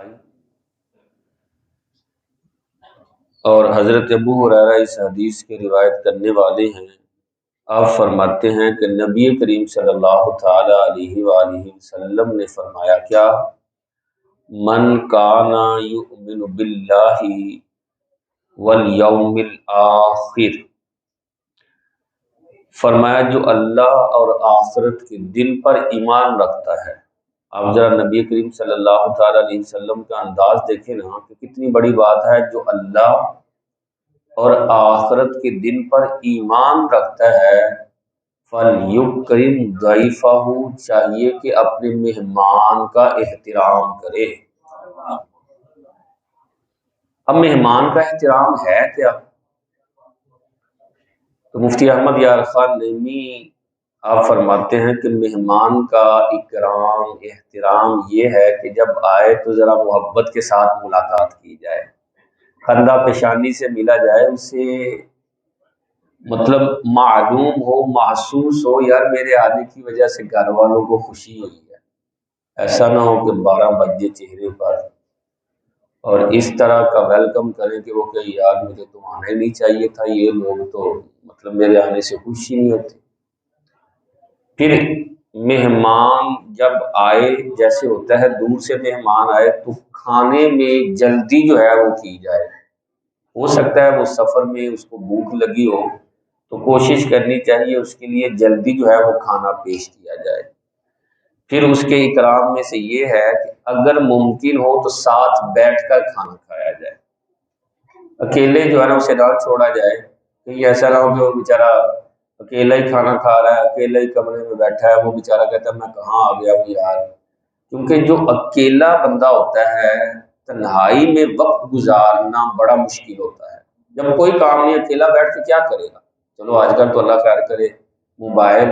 آئی اور حضرت ابو ہریرہ اس حدیث کے روایت کرنے والے ہیں۔ آپ فرماتے ہیں کہ نبی کریم صلی اللہ تعالی علیہ وآلہ وسلم نے فرمایا کیا من کان یؤمن باللہ والیوم الآخر، فرمایا جو اللہ اور آخرت کے دن پر ایمان رکھتا ہے۔ آپ ذرا نبی کریم صلی اللہ تعالی علیہ وسلم کا انداز دیکھیں نا کہ کتنی بڑی بات ہے، جو اللہ اور آخرت کے دن پر ایمان رکھتا ہے فَلْيُكْرِمْ ضَيْفَهُ، چاہیے کہ اپنے مہمان کا احترام کرے۔ اب مہمان کا احترام ہے کیا؟ تو مفتی احمد یار خان نعیمی آپ فرماتے ہیں کہ مہمان کا اکرام احترام یہ ہے کہ جب آئے تو ذرا محبت کے ساتھ ملاقات کی جائے، خندہ پیشانی سے ملا جائے، اسے مطلب معلوم ہو، محسوس ہو یار میرے آنے کی وجہ سے گھر والوں کو خوشی ہوئی ہے۔ ایسا نہ ہو کہ 12 بجے چہرے پر اور اس طرح کا ویلکم کریں کہ وہ کہ یار مجھے تو آنا ہی نہیں چاہیے تھا، یہ لوگ تو مطلب میرے آنے سے خوش ہی نہیں ہوتے۔ پھر مہمان جب آئے، جیسے ہوتا ہے دور سے مہمان آئے تو کھانے میں جلدی جو ہے وہ کی جائے۔ ہو سکتا ہے وہ سفر میں اس کو بھوک لگی ہو تو کوشش کرنی چاہیے اس کے لیے جلدی جو ہے وہ کھانا پیش کیا جائے۔ پھر اس کے اکرام میں سے یہ ہے کہ اگر ممکن ہو تو ساتھ بیٹھ کر کھانا کھایا جائے، اکیلے جو ہے نا اسے نہ چھوڑا جائے، کہیں ایسا نہ ہو کہ وہ بیچارہ اکیلا ہی کھانا کھا رہا ہے، اکیلا ہی کمرے میں بیٹھا ہے، وہ بیچارہ کہتا ہے میں کہاں آ گیا ہوں یار۔ کیونکہ جو اکیلا بندہ ہوتا ہے تنہائی میں وقت گزارنا بڑا مشکل ہوتا ہے۔ جب کوئی کام نہیں، اکیلا بیٹھ کے کیا کرے گا؟ چلو آج کل تو اللہ خیر کرے موبائل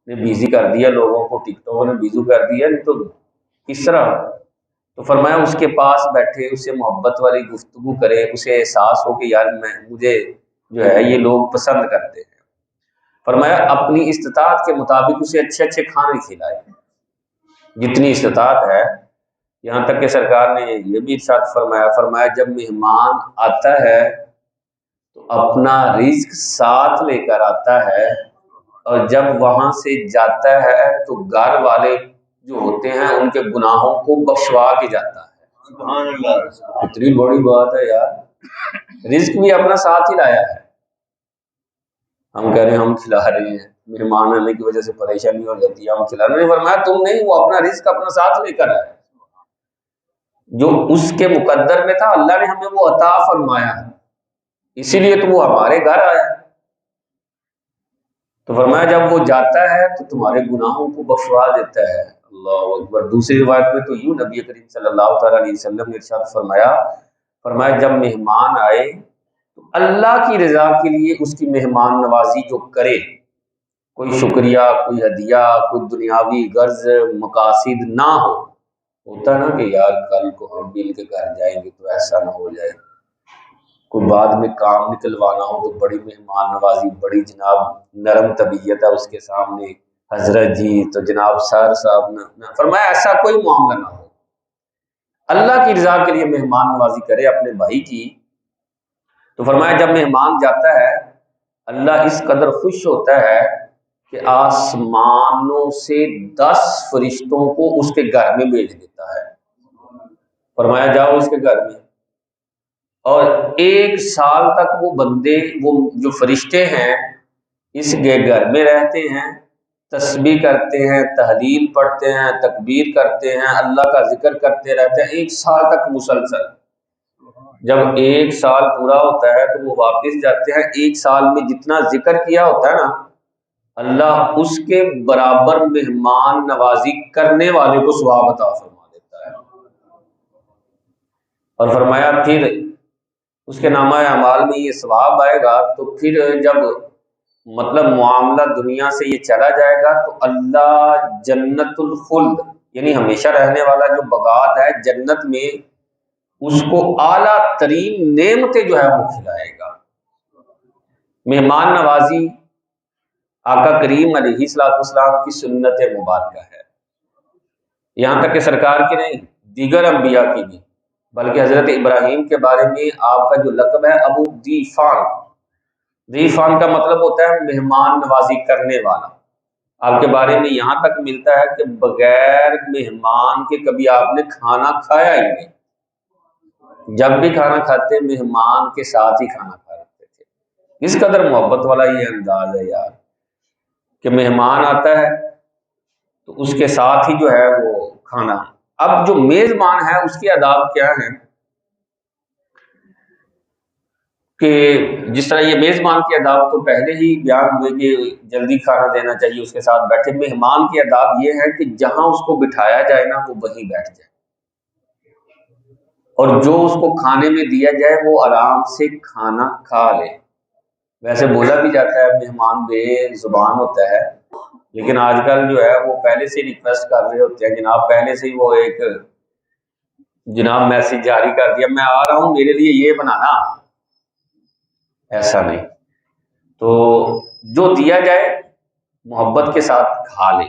نے بیزی کر دیا لوگوں کو، ٹک ٹاک نے بیزی کر دیا، نہیں تو کس طرح؟ تو فرمایا اس کے پاس بیٹھے، اسے محبت والی گفتگو کرے، اسے احساس ہو کہ یار مجھے جو ہے یہ لوگ پسند کرتے ہیں۔ فرمایا اپنی استطاعت کے مطابق اسے اچھے اچھے کھانے کھلائے، جتنی استطاعت ہے۔ یہاں تک کہ سرکار نے یہ بھی ارشاد فرمایا جب مہمان آتا ہے تو اپنا رزق ساتھ لے کر آتا ہے، اور جب وہاں سے جاتا ہے تو گھر والے جو ہوتے ہیں ان کے گناہوں کو بخشوا کے جاتا ہے۔ سبحان اللہ، اتنی بڑی بات ہے یار، رزق بھی اپنا ساتھ ہی لایا ہے۔ ہم کہہ رہے ہیں ہم کھلا رہے ہیں، مہمان آنے کی وجہ سے پریشانی ہو جاتی ہے، ہم کھلا رہے ہیں، فرمایا تم نہیں، وہ اپنا رزق اپنا ساتھ لے کر آئے، جو اس کے مقدر میں تھا اللہ نے ہمیں وہ عطا فرمایا، اسی لیے تو وہ ہمارے گھر آیا۔ تو فرمایا جب وہ جاتا ہے تو تمہارے گناہوں کو بخشوا دیتا ہے۔ اللہ اکبر۔ دوسری روایت میں تو یوں نبی کریم صلی اللہ تعالی علیہ وسلم نے ارشاد فرمایا جب مہمان آئے تو اللہ کی رضا کے لیے اس کی مہمان نوازی جو کرے، کوئی شکریہ، کوئی ہدیہ، کوئی دنیاوی غرض مقاصد نہ ہو۔ ہوتا نا کہ یار کل کو ہم مل کے گھر جائیں گے تو ایسا نہ ہو جائے، کوئی بعد میں کام نکلوانا ہو تو بڑی مہمان نوازی، بڑی جناب نرم طبیعت ہے اس کے سامنے، حضرت جی تو جناب سر صاحب نہ، فرمایا ایسا کوئی معاملہ نہ ہو، اللہ کی رضا کے لیے مہمان نوازی کرے اپنے بھائی کی۔ تو فرمایا جب مہمان جاتا ہے اللہ اس قدر خوش ہوتا ہے کہ آسمانوں سے 10 فرشتوں کو اس کے گھر میں بھیج دیتا ہے۔ فرمایا جاؤ اس کے گھر میں، اور 1 سال تک وہ بندے، وہ جو فرشتے ہیں اس کے گھر میں رہتے ہیں، تسبیح کرتے ہیں، تحلیل پڑھتے ہیں، تکبیر کرتے ہیں، اللہ کا ذکر کرتے رہتے ہیں 1 سال تک مسلسل۔ جب 1 سال پورا ہوتا ہے تو وہ واپس جاتے ہیں، 1 سال میں جتنا ذکر کیا ہوتا ہے نا اللہ اس کے برابر مہمان نوازی کرنے والے کو ثواب عطا فرما دیتا ہے۔ اور فرمایا پھر اس کے نامہ اعمال میں یہ ثواب آئے گا، تو پھر جب مطلب معاملہ دنیا سے یہ چلا جائے گا تو اللہ جنت الخلد یعنی ہمیشہ رہنے والا جو باغات ہے جنت میں، اس کو اعلیٰ ترین نعمتیں جو ہے وہ کھلائے گا۔ مہمان نوازی آقا کریم علیہ الصلوۃ والسلام کی سنت مبارکہ ہے، یہاں تک کہ سرکار کی نہیں، دیگر انبیاء کی بھی، بلکہ حضرت ابراہیم کے بارے میں آپ کا جو لقب ہے ابو دیفان، دیفان کا مطلب ہوتا ہے مہمان نوازی کرنے والا، آپ کے بارے میں یہاں تک ملتا ہے کہ بغیر مہمان کے کبھی آپ نے کھانا کھایا ہی نہیں، جب بھی کھانا کھاتے مہمان کے ساتھ ہی کھانا کھا رہتے تھے۔ اس قدر محبت والا یہ انداز ہے یار کہ مہمان آتا ہے تو اس کے ساتھ ہی جو ہے وہ کھانا۔ اب جو میزبان ہے اس کے آداب کیا ہیں کہ جس طرح یہ میزبان کے آداب تو پہلے ہی بیان ہوئے کہ جلدی کھانا دینا چاہیے، اس کے ساتھ بیٹھے۔ مہمان کے آداب یہ ہے کہ جہاں اس کو بٹھایا جائے نا وہ وہیں بیٹھ جائے، اور جو اس کو کھانے میں دیا جائے وہ آرام سے کھانا کھا لے۔ ویسے بولا بھی جاتا ہے مہمان بے زبان ہوتا ہے، لیکن آج کل جو ہے وہ پہلے سے ریکویسٹ کر رہے ہوتے ہیں، جناب پہلے سے ہی وہ ایک جناب میسج جاری کر دیا میں آ رہا ہوں میرے لیے یہ بنانا، ایسا نہیں۔ تو جو دیا جائے محبت کے ساتھ کھا لے،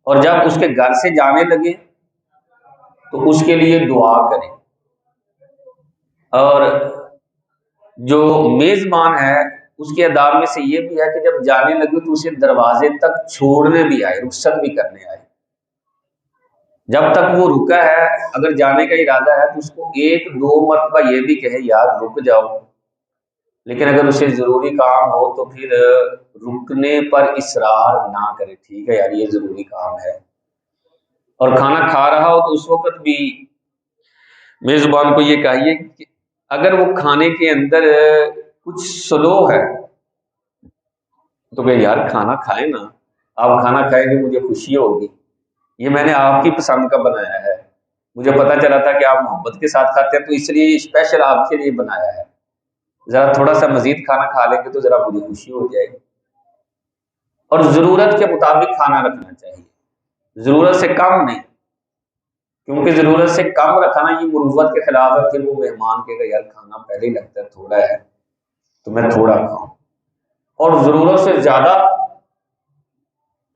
اور جب اس کے گھر سے جانے لگے تو اس کے لیے دعا کرے۔ اور جو میزبان ہے اس کے آداب میں سے یہ بھی ہے کہ جب جانے لگے تو اسے دروازے تک چھوڑنے بھی آئے، رخصت بھی کرنے آئے۔ جب تک وہ رکا ہے اگر جانے کا ارادہ ہے تو اس کو 1-2 مرتبہ یہ بھی کہے یار رک جاؤ، لیکن اگر اسے ضروری کام ہو تو پھر رکنے پر اصرار نہ کرے، ٹھیک ہے یار یہ ضروری کام ہے۔ اور کھانا کھا رہا ہو تو اس وقت بھی میزبان کو یہ کہیے کہ اگر وہ کھانے کے اندر کچھ سلو ہے تو کہ یار کھانا کھائیں نا، آپ کھانا کھائیں گے مجھے خوشی ہوگی، یہ میں نے آپ کی پسند کا بنایا ہے، مجھے پتا چلا تھا کہ آپ محبت کے ساتھ کھاتے ہیں تو اس لیے اسپیشل آپ کے لیے بنایا ہے، ذرا تھوڑا سا مزید کھانا کھا لیں گے تو ذرا مجھے خوشی ہو جائے گی۔ اور ضرورت کے مطابق کھانا رکھنا چاہیے، ضرورت سے کم نہیں، کیونکہ ضرورت سے کم رکھنا یہ مروت کے خلاف ہے، پھر وہ مہمان کہے گا یار کھانا پہلے ہی لگتا ہے تھوڑا ہے تو میں تھوڑا کھاؤں، اور ضرورت سے زیادہ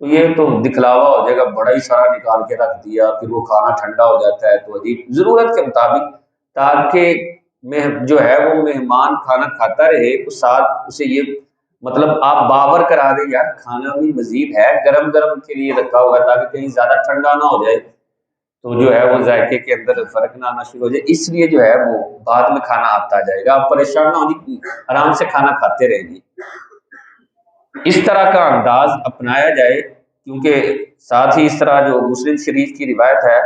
تو یہ تو دکھلاوا ہو جائے گا، بڑا ہی سارا نکال کے رکھ دیا، پھر وہ کھانا ٹھنڈا ہو جاتا ہے تو عجیب۔ ضرورت کے مطابق، تاکہ جو ہے وہ مہمان کھانا کھاتا رہے تو ساتھ اسے یہ مطلب آپ باور کرا دیں یار کھانا بھی مزید ہے، گرم گرم کے لیے رکھا ہوا ہے تاکہ کہیں زیادہ ٹھنڈا نہ ہو جائے تو جو ہے وہ ذائقے کے اندر فرق نہ آنا شروع ہو جائے، اس لیے جو ہے وہ بعد میں کھانا آتا جائے گا، آپ پریشان نہ ہوں، آرام سے کھانا کھاتے رہیں گے۔ اس طرح کا انداز اپنایا جائے، کیونکہ ساتھ ہی اس طرح جو مسلم شریف کی روایت ہے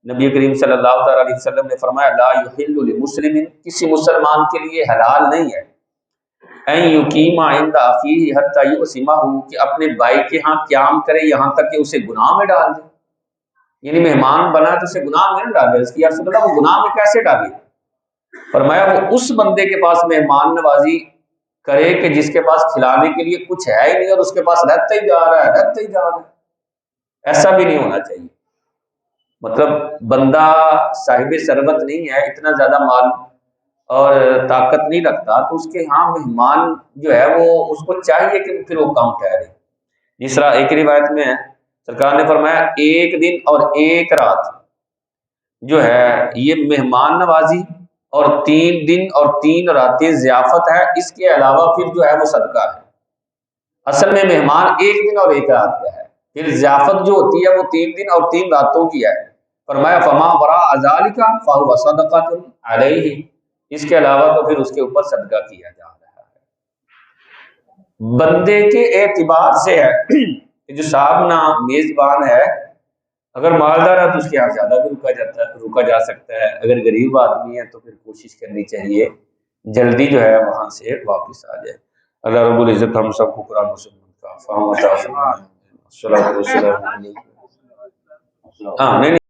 نبی کریم صلی اللہ تعالیٰ علیہ وسلم نے فرمایا لا یحل لمسلم، کسی مسلمان کے لیے حلال نہیں ہے ان یقیم عند اخیہ حتی یؤثمہ، کہ اپنے بھائی کے ہاں قیام کرے یہاں تک کہ اسے گناہ میں ڈال دے، یعنی مہمان بنا تو اسے گناہ میں نہ ڈالے۔ اس کی یا رسول اللہ وہ گناہ میں کیسے ڈالے؟ فرمایا وہ اس بندے کے پاس مہمان نوازی کرے کہ جس کے پاس کھلانے کے لیے کچھ ہے ہی نہیں اور اس کے پاس رہتا ہی جا رہا ہے رہتا ہی جا رہا ہے، ایسا بھی نہیں ہونا چاہیے۔ مطلب بندہ صاحب ثروت نہیں ہے، اتنا زیادہ مال اور طاقت نہیں رکھتا، تو اس کے ہاں مہمان جو ہے وہ اس کو چاہیے کہ پھر وہ کم ٹھہرے۔ جس طرح ایک روایت میں ہے سرکار نے فرمایا 1 دن اور 1 رات جو ہے یہ مہمان نوازی، اور 3 دن اور 3 راتیں ضیافت ہے، اس کے علاوہ پھر جو ہے وہ صدقہ ہے۔ اصل میں مہمان 1 دن اور 1 رات کا ہے، پھر ضیافت جو ہوتی ہے وہ 3 دن اور 3 راتوں کی ہے۔ فرمایا فما وراء ذلک فهو صدقۃ علیہ، اس کے علاوہ تو پھر اس کے اوپر صدقہ کیا جا رہا ہے۔ بندے کے اعتبار سے ہے کہ جو صاحب نا میزبان ہے اگر مالدار ہے تو اس کے یہاں زیادہ بھی رکا جا سکتا ہے، اگر غریب آدمی ہے تو پھر کوشش کرنی چاہیے جلدی جو ہے وہاں سے واپس آ جائے۔ اللہ رب العزت ہم سب کو قرآن مسلم کا فہم عطا فرمائے۔ الصلاۃ والسلام علیکم۔ ہاں نہیں